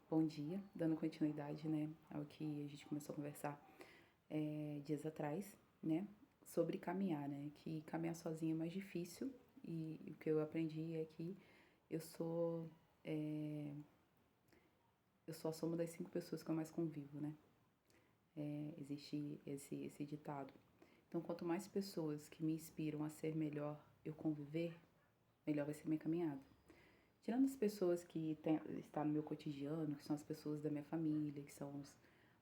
bom dia, dando continuidade, né, ao que a gente começou a conversar dias atrás, né, sobre caminhar, né, que caminhar sozinho é mais difícil e o que eu aprendi é que eu sou, é, eu sou a soma das 5 pessoas que eu mais convivo, né, existe esse ditado. Então, quanto mais pessoas que me inspiram a ser melhor eu conviver, melhor vai ser minha caminhada. Tirando as pessoas que estão no meu cotidiano, que são as pessoas da minha família, que são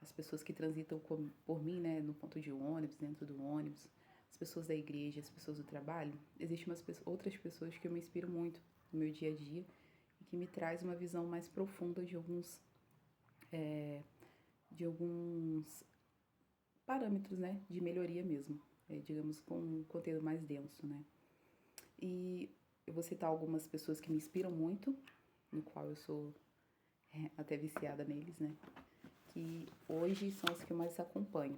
as pessoas que transitam por mim, né, no ponto de ônibus, dentro do ônibus, as pessoas da igreja, as pessoas do trabalho, existem outras pessoas que eu me inspiro muito no meu dia a dia e que me traz uma visão mais profunda de alguns parâmetros, né, de melhoria mesmo, digamos, com um conteúdo mais denso, né. E eu vou citar algumas pessoas que me inspiram muito, no qual eu sou até viciada neles, né? Que hoje são os que eu mais acompanho.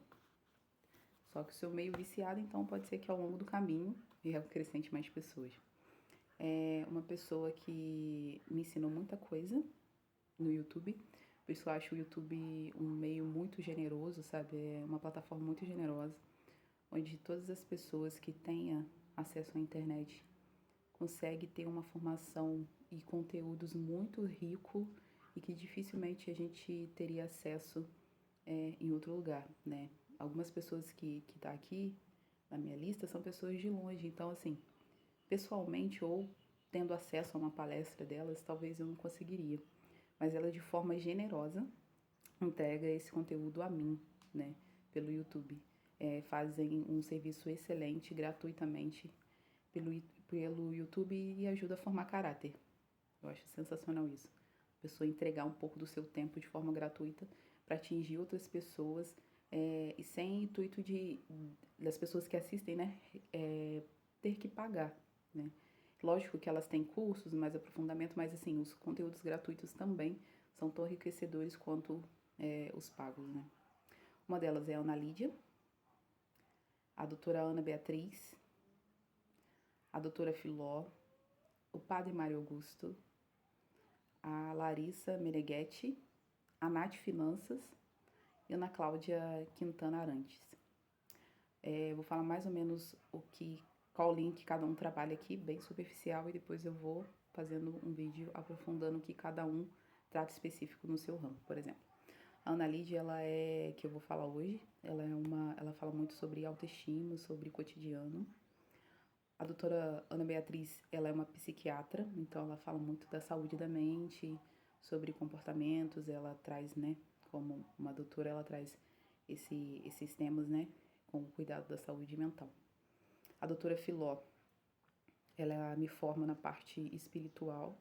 Só que eu sou meio viciada, então pode ser que ao longo do caminho eu acrescente mais pessoas. É uma pessoa que me ensinou muita coisa no YouTube. Por isso eu acho o YouTube um meio muito generoso, sabe? É uma plataforma muito generosa, onde todas as pessoas que tenham acesso à internet conseguem ter uma formação e conteúdos muito rico e que dificilmente a gente teria acesso em outro lugar, né? Algumas pessoas que tá aqui na minha lista são pessoas de longe, então assim, pessoalmente ou tendo acesso a uma palestra delas, talvez eu não conseguiria. Mas ela de forma generosa entrega esse conteúdo a mim, né, pelo YouTube. Fazem um serviço excelente, gratuitamente, pelo YouTube e ajuda a formar caráter. Eu acho sensacional isso. A pessoa entregar um pouco do seu tempo de forma gratuita para atingir outras pessoas e sem intuito das pessoas que assistem, né, ter que pagar, né. Lógico que elas têm cursos, mais aprofundamento, mas assim, os conteúdos gratuitos também são tão enriquecedores quanto os pagos, né. Uma delas é a Ana Lídia, a doutora Ana Beatriz, a doutora Filó, o padre Mário Augusto, a Larissa Meneghetti, a Nath Finanças e a Ana Cláudia Quintana Arantes. Vou falar mais ou menos qual link cada um trabalha aqui, bem superficial, e depois eu vou fazendo um vídeo aprofundando o que cada um trata específico no seu ramo, por exemplo. A Ana Lídia, que eu vou falar hoje, ela fala muito sobre autoestima, sobre cotidiano. A doutora Ana Beatriz, ela é uma psiquiatra, então ela fala muito da saúde da mente, sobre comportamentos, ela traz, né, como uma doutora, ela traz esses temas, né, com o cuidado da saúde mental. A doutora Filó, ela me forma na parte espiritual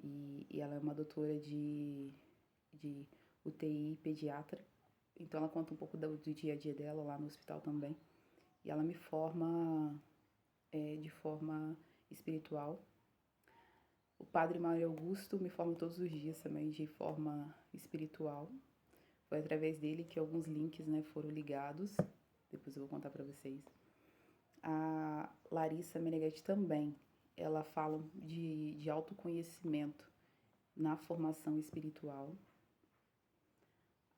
e ela é uma doutora de UTI pediatra, então ela conta um pouco do dia a dia dela lá no hospital também. E ela me forma de forma espiritual. O padre Mário Augusto me forma todos os dias também de forma espiritual. Foi através dele que alguns links, né, foram ligados. Depois eu vou contar para vocês. A Larissa Meneghetti também, ela fala de autoconhecimento na formação espiritual.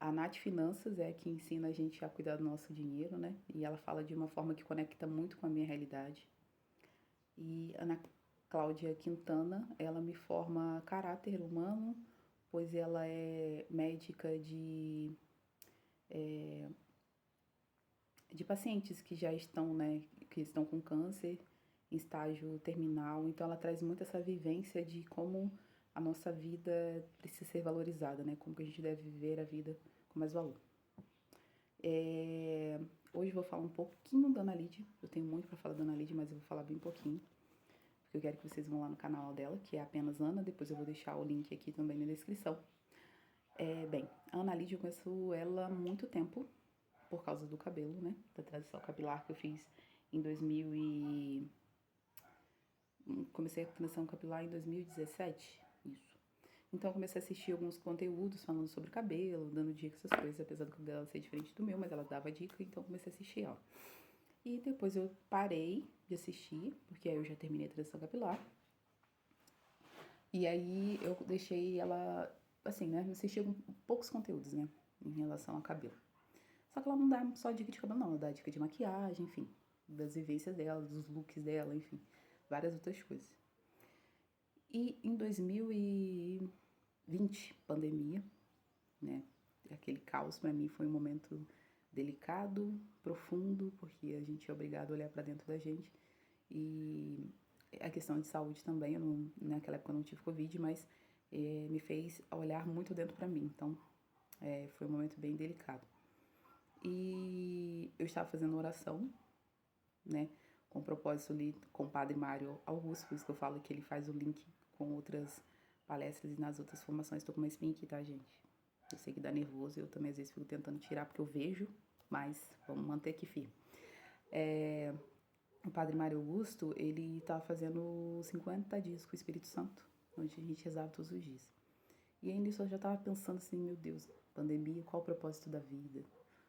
A Nath Finanças é que ensina a gente a cuidar do nosso dinheiro, né? E ela fala de uma forma que conecta muito com a minha realidade. E Ana Cláudia Quintana, ela me forma caráter humano, pois ela é médica de pacientes que já estão, né, que estão com câncer em estágio terminal. Então ela traz muito essa vivência de como a nossa vida precisa ser valorizada, né? Como que a gente deve viver a vida com mais valor. Hoje eu vou falar um pouquinho da Ana Lídia. Eu tenho muito para falar da Ana Lídia, mas eu vou falar bem pouquinho. Porque eu quero que vocês vão lá no canal dela, que é apenas Ana. Depois eu vou deixar o link aqui também na descrição. Bem, a Ana Lídia, eu conheço ela há muito tempo, por causa do cabelo, né? Da transição capilar que eu fiz em 2000 e... Comecei a transição capilar em 2017, isso. Então eu comecei a assistir alguns conteúdos falando sobre cabelo, dando dicas, essas coisas, apesar do cabelo dela ser diferente do meu, mas ela dava dica, então eu comecei a assistir ela. E depois eu parei de assistir, porque aí eu já terminei a transição capilar. E aí eu deixei ela assim, né, eu assistia poucos conteúdos, né, em relação a cabelo. Só que ela não dá só dica de cabelo, não. Ela dá dica de maquiagem, enfim, das vivências dela, dos looks dela, enfim, várias outras coisas. E em 2020, pandemia, né, aquele caos pra mim foi um momento delicado, profundo, porque a gente é obrigado a olhar pra dentro da gente. E a questão de saúde também, eu não, naquela época eu não tive Covid, mas me fez olhar muito dentro pra mim. Então, foi um momento bem delicado. E eu estava fazendo oração, né, com o propósito ali com o Padre Mário Augusto, por isso que eu falo que ele faz o link com outras palestras e nas outras formações. Tô com uma espinha aqui, tá, gente? Eu sei que dá nervoso, eu também às vezes fico tentando tirar porque eu vejo, mas vamos manter aqui firme. O Padre Mário Augusto, ele tá fazendo 50 dias com o Espírito Santo, onde a gente rezava todos os dias. E aí nisso eu já tava pensando assim, meu Deus, pandemia, qual o propósito da vida?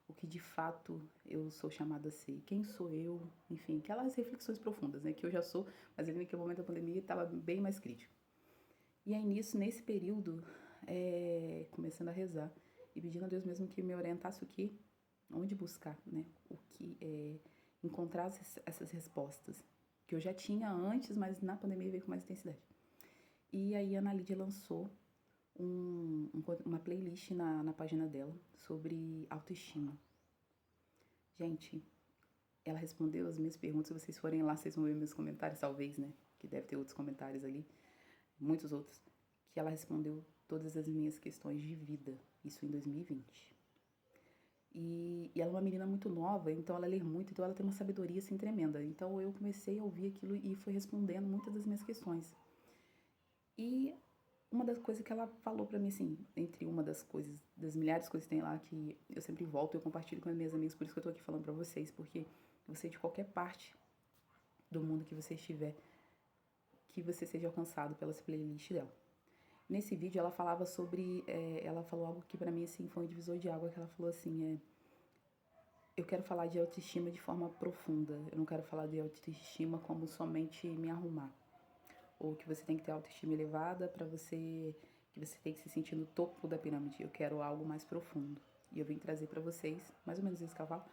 O que de fato eu sou chamada a ser? Quem sou eu? Enfim, aquelas reflexões profundas, né? Que eu já sou, mas ali naquele momento da pandemia estava bem mais crítico. E aí nisso, nesse período, começando a rezar e pedindo a Deus mesmo que me orientasse o que, onde buscar, né? O que encontrar essas respostas que eu já tinha antes, mas na pandemia veio com mais intensidade. E aí a Ana Lídia lançou uma playlist na página dela sobre autoestima. Gente, ela respondeu as minhas perguntas. Se vocês forem lá, vocês vão ver meus comentários, talvez, né? Que deve ter outros comentários ali, muitos outros. Que ela respondeu todas as minhas questões de vida. Isso em 2020. E ela é uma menina muito nova, então ela lê muito, então ela tem uma sabedoria assim tremenda. Então eu comecei a ouvir aquilo e foi respondendo muitas das minhas questões. E uma das coisas que ela falou pra mim, assim, entre uma das coisas, das milhares de coisas que tem lá, que eu sempre volto e eu compartilho com as minhas amigas, por isso que eu tô aqui falando pra vocês, porque você de qualquer parte do mundo que você estiver, que você seja alcançado pela playlist dela. Nesse vídeo ela falava sobre, ela falou algo que pra mim, assim, foi um divisor de água, que ela falou assim, eu quero falar de autoestima de forma profunda, eu não quero falar de autoestima como somente me arrumar. Ou que você tem que ter autoestima elevada para você, que você tem que se sentir no topo da pirâmide. Eu quero algo mais profundo. E eu vim trazer para vocês, mais ou menos esse cavalo,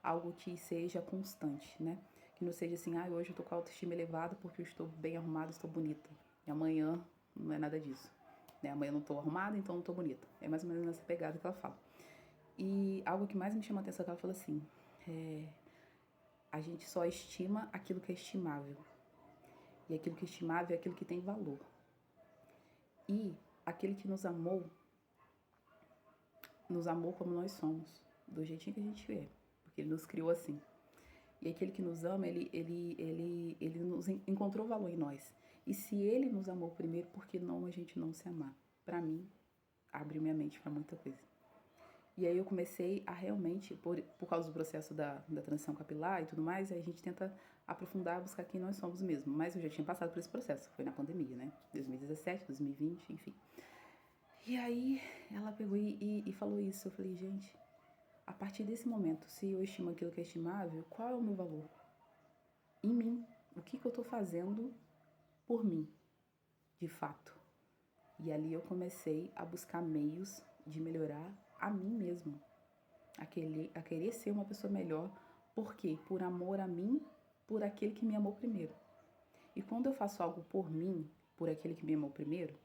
algo que seja constante, né? Que não seja assim, hoje eu tô com a autoestima elevada porque eu estou bem arrumada, estou bonita. E amanhã não é nada disso. Né? Amanhã eu não tô arrumada, então não tô bonita. É mais ou menos nessa pegada que ela fala. E algo que mais me chama a atenção é que ela fala assim, a gente só estima aquilo que é estimável. E aquilo que é estimável é aquilo que tem valor. E aquele que nos amou como nós somos, do jeitinho que a gente é, porque ele nos criou assim. E aquele que nos ama, ele nos encontrou valor em nós. E se ele nos amou primeiro, por que não a gente não se amar? Pra mim, abre minha mente pra muita coisa. E aí eu comecei a realmente, por causa do processo da transição capilar e tudo mais, aí a gente tenta aprofundar, buscar quem nós somos mesmo. Mas eu já tinha passado por esse processo, foi na pandemia, né? 2017, 2020, enfim. E aí ela pegou e falou isso. Eu falei, gente, a partir desse momento, se eu estimo aquilo que é estimável, qual é o meu valor? Em mim. O que eu tô fazendo por mim, de fato? E ali eu comecei a buscar meios de melhorar a mim mesma. A querer ser uma pessoa melhor. Por quê? Por amor a mim, por aquele que me amou primeiro. E quando eu faço algo por mim, por aquele que me amou primeiro,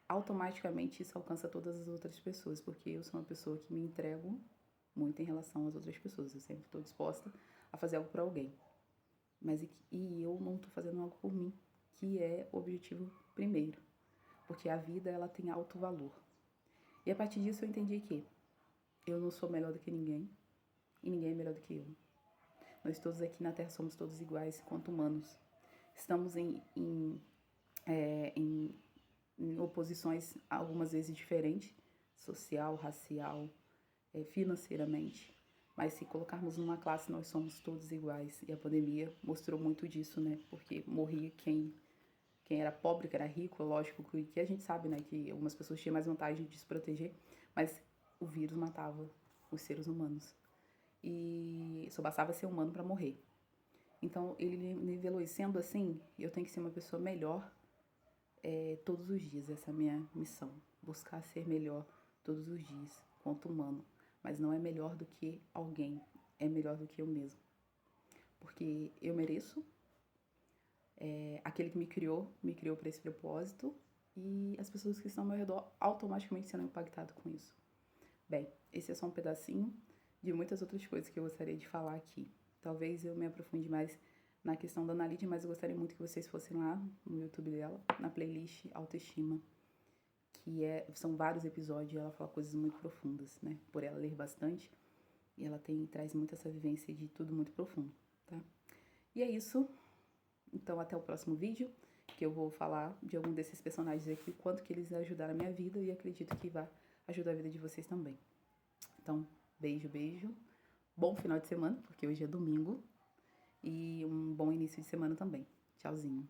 automaticamente isso alcança todas as outras pessoas, porque eu sou uma pessoa que me entrego muito em relação às outras pessoas. Eu sempre estou disposta a fazer algo por alguém. E eu não estou fazendo algo por mim, que é o objetivo primeiro. Porque a vida, ela tem alto valor. E a partir disso eu entendi que eu não sou melhor do que ninguém e ninguém é melhor do que eu. Nós todos aqui na Terra somos todos iguais quanto humanos. Estamos em oposições algumas vezes diferentes, social, racial, financeiramente. Mas se colocarmos numa classe, nós somos todos iguais. E a pandemia mostrou muito disso, né? Porque morria quem era pobre, que era rico, é lógico que a gente sabe, né? Que algumas pessoas tinham mais vantagem de se proteger, mas o vírus matava os seres humanos. E só bastava ser humano para morrer. Então ele nivelou, e sendo assim, eu tenho que ser uma pessoa melhor todos os dias. Essa é a minha missão buscar ser melhor todos os dias, quanto humano. Mas não é melhor do que alguém, é melhor do que eu mesmo. Porque eu mereço, aquele que me criou para esse propósito, e as pessoas que estão ao meu redor automaticamente serão impactadas com isso. Bem, esse é só um pedacinho de muitas outras coisas que eu gostaria de falar aqui. Talvez eu me aprofunde mais na questão da Ana Lídia, mas eu gostaria muito que vocês fossem lá no YouTube dela, na playlist Autoestima, que são vários episódios e ela fala coisas muito profundas, né? Por ela ler bastante, e ela traz muito essa vivência de tudo muito profundo, tá? E é isso. Então, até o próximo vídeo, que eu vou falar de algum desses personagens aqui, quanto que eles ajudaram a minha vida, e acredito que vai ajudar a vida de vocês também. Então, beijo, beijo. Bom final de semana, porque hoje é domingo. E um bom início de semana também. Tchauzinho.